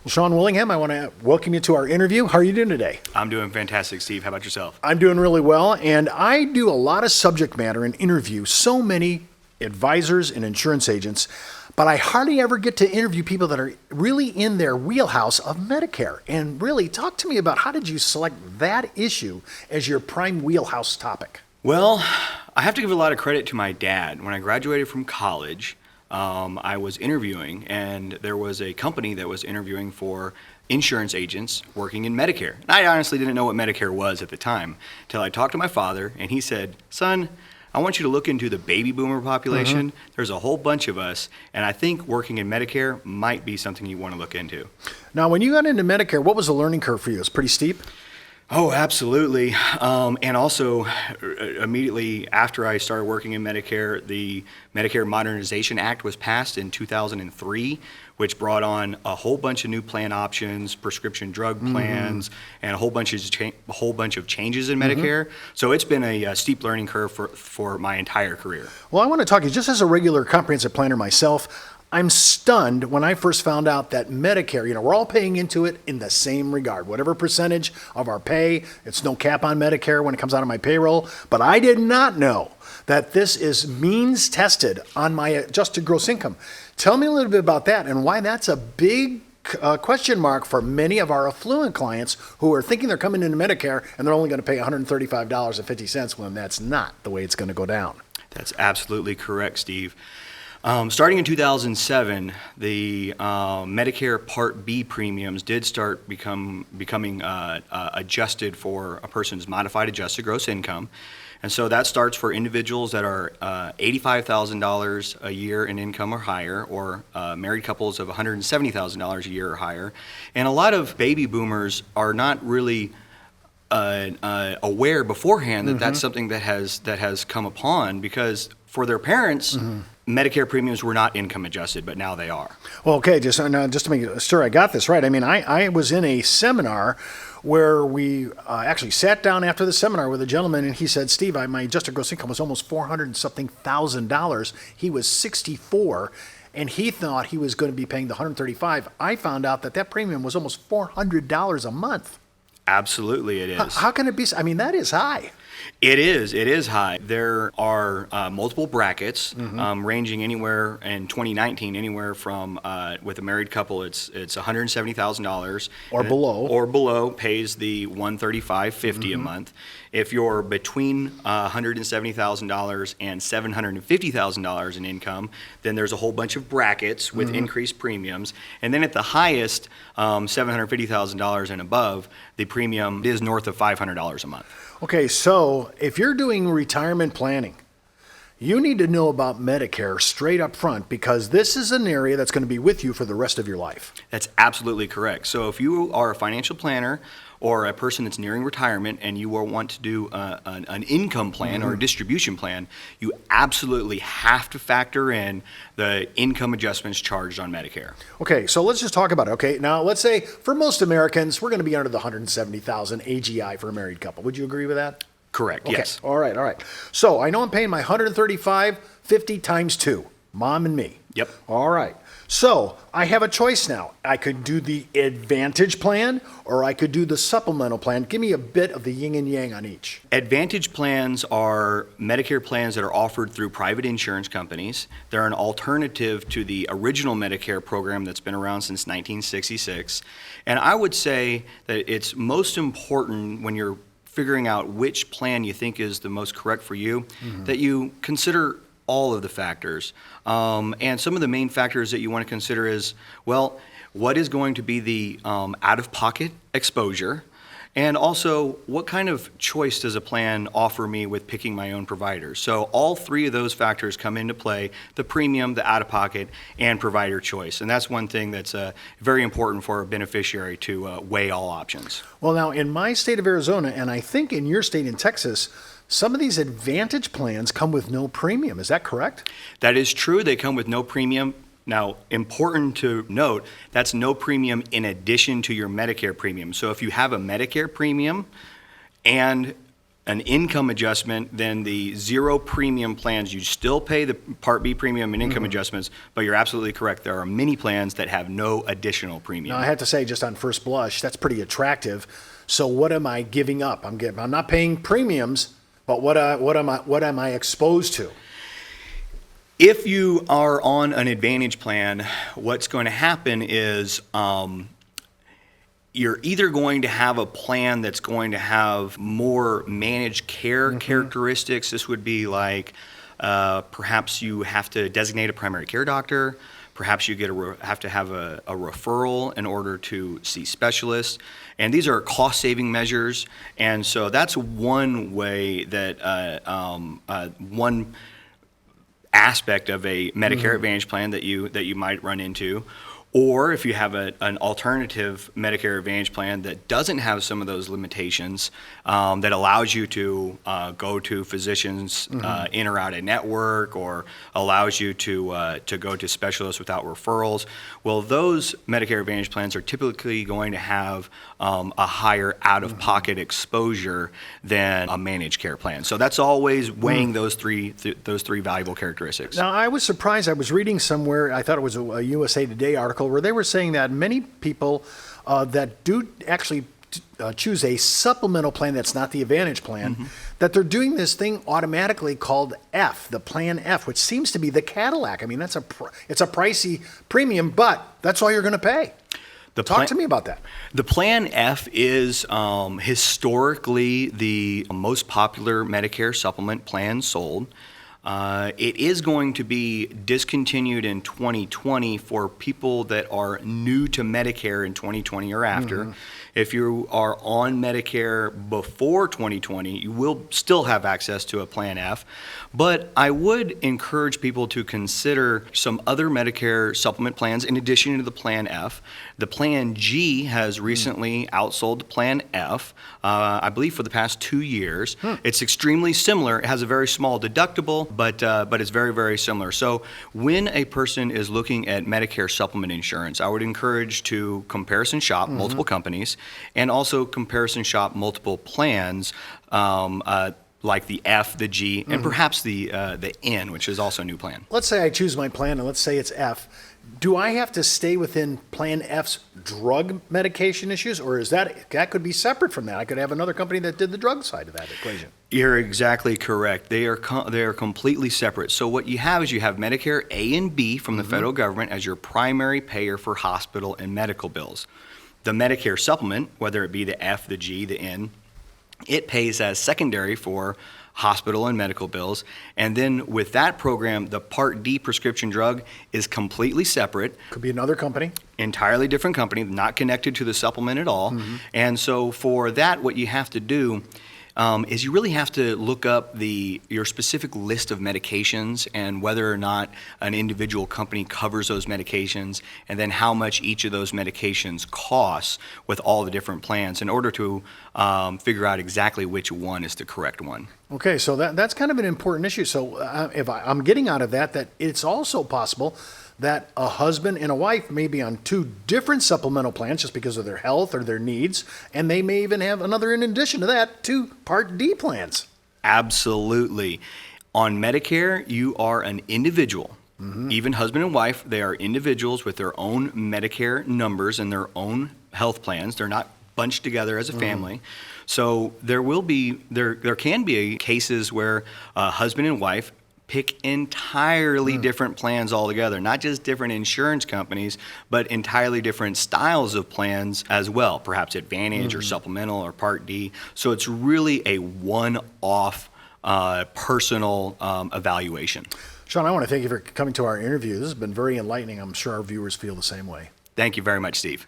Well, Sean Willingham, I want to welcome you to our interview. How are you doing today? I'm doing fantastic, Steve. How about yourself? I'm doing really well, and I do a lot of subject matter and interview so many advisors and insurance agents, but I hardly ever get to interview people that are really in their wheelhouse of Medicare. And really, talk to me about how did you select that issue as your prime wheelhouse topic? Well, I have to give a lot of credit to my dad. When I graduated from college, I was interviewing, and there was a company that was interviewing for insurance agents working in Medicare. And I honestly didn't know what Medicare was at the time until I talked to my father, and he said, "Son, I want you to look into the baby boomer population. There's a whole bunch of us, and I think working in Medicare might be something you want to look into." Now, when you got into Medicare, what was the learning curve for you? It was pretty steep? Oh, absolutely. And also, immediately after I started working in Medicare, the Medicare Modernization Act was passed in 2003, which brought on a whole bunch of new plan options, prescription drug plans, and a whole bunch of changes in Medicare. So it's been a steep learning curve for my entire career. Well, I want to talk to you just as a regular comprehensive planner myself. I'm stunned when I first found out that Medicare, we're all paying into it in the same regard. Whatever percentage of our pay, it's no cap on Medicare when it comes out of my payroll. But I did not know that this is means tested on my adjusted gross income. Tell me a little bit about that and why that's a big question mark for many of our affluent clients who are thinking they're coming into Medicare and they're only going to pay $135.50 when that's not the way it's going to go down. That's absolutely correct, Steve. Starting in 2007, the Medicare Part B premiums did start becoming adjusted for a person's modified adjusted gross income. And so that starts for individuals that are $85,000 a year in income or higher, or married couples of $170,000 a year or higher. And a lot of baby boomers are not really aware beforehand that that's something that has come upon, because for their parents, Medicare premiums were not income adjusted, but now they are. Well, okay, just to make sure I got this right. I mean, I was in a seminar where we actually sat down after the seminar with a gentleman, and he said, "Steve, my adjusted gross income was almost $400 and something thousand." He was 64, and he thought he was going to be paying the $135. I found out that premium was almost $400 a month. Absolutely, it is. How can it be? I mean, that is high. It is high. There are multiple brackets ranging anywhere in 2019, anywhere from with a married couple, it's $170,000 or below pays the $135.50 a month. If you're between $170,000 and $750,000 in income, then there's a whole bunch of brackets with increased premiums. And then at the highest, $750,000 and above, the premium is north of $500 a month. Okay, so if you're doing retirement planning, you need to know about Medicare straight up front, because this is an area that's going to be with you for the rest of your life. That's absolutely correct. So if you are a financial planner or a person that's nearing retirement and you will want to do an income plan or a distribution plan, you absolutely have to factor in the income adjustments charged on Medicare. Okay, so let's just talk about it. Okay, now let's say for most Americans, we're going to be under the $170,000 AGI for a married couple. Would you agree with that? Correct, Okay. yes. All right. So I know I'm paying my $135.50 times 2, mom and me. Yep. All right. So I have a choice now. I could do the Advantage plan or I could do the supplemental plan. Give me a bit of the yin and yang on each. Advantage plans are Medicare plans that are offered through private insurance companies. They're an alternative to the original Medicare program that's been around since 1966. And I would say that it's most important when you're figuring out which plan you think is the most correct for you, that you consider all of the factors. And some of the main factors that you want to consider is, well, what is going to be the out-of-pocket exposure? And also, what kind of choice does a plan offer me with picking my own provider? So all three of those factors come into play: the premium, the out-of-pocket, and provider choice. And that's one thing that's very important for a beneficiary to weigh all options. Well, now in my state of Arizona, and I think in your state in Texas, some of these Advantage plans come with no premium. Is that correct? That is true. They come with no premium. Now, important to note, that's no premium in addition to your Medicare premium. So if you have a Medicare premium and an income adjustment, then the zero premium plans, you still pay the Part B premium and income adjustments, but you're absolutely correct. There are many plans that have no additional premium. Now, I have to say, just on first blush, that's pretty attractive. So what am I giving up? I'm not paying premiums, but what am I exposed to? If you are on an Advantage plan, what's going to happen is you're either going to have a plan that's going to have more managed care characteristics. This would be like perhaps you have to designate a primary care doctor. Perhaps you have to have a referral in order to see specialists. And these are cost-saving measures. And so that's one way that one aspect of a Medicare Advantage plan that you might run into. Or if you have an alternative Medicare Advantage plan that doesn't have some of those limitations, that allows you to go to physicians in or out of network, or allows you to go to specialists without referrals, well, those Medicare Advantage plans are typically going to have a higher out-of-pocket exposure than a managed care plan. So that's always weighing those three valuable characteristics. Now, I was surprised. I was reading somewhere, I thought it was a USA Today article, where they were saying that many people that do actually choose a supplemental plan that's not the Advantage plan, that they're doing this thing automatically called F, the Plan F, which seems to be the Cadillac. I mean, it's a pricey premium, but that's all you're going to pay. Talk to me about that. The Plan F is historically the most popular Medicare supplement plan sold. It is going to be discontinued in 2020 for people that are new to Medicare in 2020 or after. If you are on Medicare before 2020, you will still have access to a Plan F. But I would encourage people to consider some other Medicare supplement plans in addition to the Plan F. The Plan G has recently outsold the Plan F, I believe for the past 2 years. It's extremely similar. It has a very small deductible, but it's very, very similar. So when a person is looking at Medicare supplement insurance, I would encourage to comparison shop multiple companies, and also comparison shop multiple plans, like the F, the G, and perhaps the N, which is also a new plan. Let's say I choose my plan, and let's say it's F. Do I have to stay within Plan F's drug medication issues, or is that could be separate from that? I could have another company that did the drug side of that equation. You're exactly correct. They are completely separate. So what you have is you have Medicare A and B from the federal government as your primary payer for hospital and medical bills. The Medicare supplement, whether it be the F, the G, the N, it pays as secondary for hospital and medical bills. And then with that program, the Part D prescription drug is completely separate. Could be another company. Entirely different company, not connected to the supplement at all. And so for that, what you have to do is you really have to look up your specific list of medications and whether or not an individual company covers those medications, and then how much each of those medications costs with all the different plans in order to figure out exactly which one is the correct one. Okay, so that's kind of an important issue. So if I'm getting out of that it's also possible that a husband and a wife may be on two different supplemental plans just because of their health or their needs, and they may even have another, in addition to that, two Part D plans. Absolutely. On Medicare, you are an individual. Even husband and wife, they are individuals with their own Medicare numbers and their own health plans. They're not bunched together as a family. So there can be cases where husband and wife pick entirely different plans altogether, not just different insurance companies, but entirely different styles of plans as well, perhaps Advantage or supplemental or Part D. So it's really a one-off personal evaluation. Sean, I want to thank you for coming to our interview. This has been very enlightening. I'm sure our viewers feel the same way. Thank you very much, Steve.